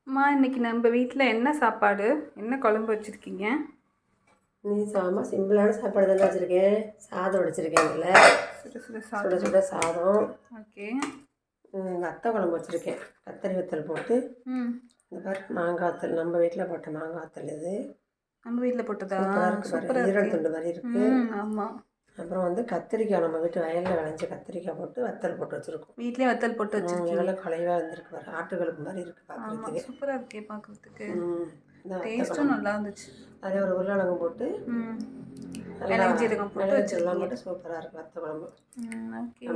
அம்மா இன்னைக்கு நம்ம வீட்டில் என்ன சாப்பாடு, என்ன குழம்பு வச்சுருக்கீங்க? நீ சிம்பிளான சாப்பாடு தானே வச்சுருக்கேன். சாதம் வச்சுருக்கேன். இதில் சுட சுட சுட சாதம். சுட சாதம். ஓகே. வத்த குழம்பு வச்சுருக்கேன். கத்தரி வத்தல் போட்டு இந்த மாதிரி மாங்காய் வத்தல், நம்ம வீட்டில் போட்ட மாங்காய் வத்தல். இது நம்ம வீட்டில் போட்டதா? சூப்பராக இருக்குது. ஈரல் துண்டு மாதிரி இருக்குது. ஆமாம். அப்புறம் வந்து கத்திரிக்காய், நம்ம வீட்டு வயலில் விளைஞ்ச கத்திரிக்காய் போட்டு வத்தல் போட்டு வச்சுருக்கோம். வீட்லேயே வத்தல் போட்டு வச்சுருக்கீங்க? எவ்வளோ குலைவாக வந்துருக்கு பாரு. ஆட்டுக்கழுப்பு மாதிரி இருக்குது பார்க்குறதுக்கு. சூப்பராக இருக்கே பார்க்குறதுக்கு. டேஸ்ட்டும் நல்லா இருந்துச்சு. அதே ஒரு உருளைக்கிழங்கு போட்டு வெளஞ்சீரகம் போட்டு வச்சுருக்கோம். மட்டும் சூப்பராக இருக்குது வத்த குழம்பு. ஓகே.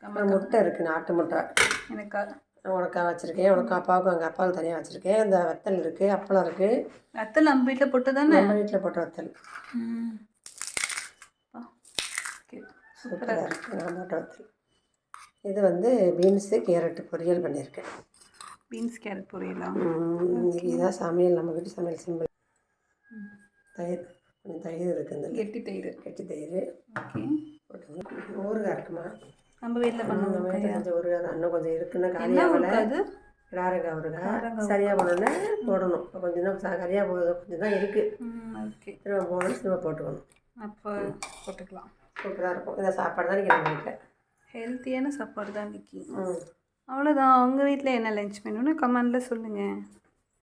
நம்ம முட்டை இருக்குது, நாட்டு முட்டை. எனக்கா? உனக்காக வச்சுருக்கேன். உனக்கு அப்பாவுக்கும் எங்கள் அப்பாவுக்கு தனியாக வச்சுருக்கேன். இந்த வத்தல் இருக்குது, அப்பளம் இருக்குது. வத்தல் நம்ம வீட்டில் போட்டு தானே? நம்ம வீட்டில் போட்ட வத்தல் சூப்பராக இருக்குது. நான் போட்ட வத்தல். இது வந்து பீன்ஸு கேரட்டு பொரியல் பண்ணியிருக்கேன். பீன்ஸ் கேரட் பொரியலா? இதுதான் சமையல், நம்ம வீட்டு சமையல் சிம்பிள். தயிர், கொஞ்சம் தயிர் இருக்குது. இந்த கெட்டி தயிர். ஓகே. போட்டு ஊறுகாய் இருக்குமா? நம்ம வீட்டில் பண்ணுவோம். நம்ம வீட்டில் கொஞ்சம் ஊறுகாய் தான், இன்னும் கொஞ்சம் இருக்குன்னா காலியாகல. கிடாரங்காய் ஊறுகாய் சரியாக போனோன்னே போடணும். இப்போ கொஞ்சம் தான் கறியாக போகுது, கொஞ்சம் தான் இருக்குது. ஓகே. திரும்ப போகணும், திரும்ப போட்டுக்கணும். அப்போ போட்டுக்கலாம். சூப்பராக இருக்கும். இந்த சாப்பாடு தான் இன்றைக்கி நம்ம வீட்டில். ஹெல்த்தியான சாப்பாடு தான் இன்றைக்கி. அவ்வளோதான். உங்கள் வீட்டில் என்ன லஞ்ச் மெனுன்னு கமெண்டில் சொல்லுங்கள்.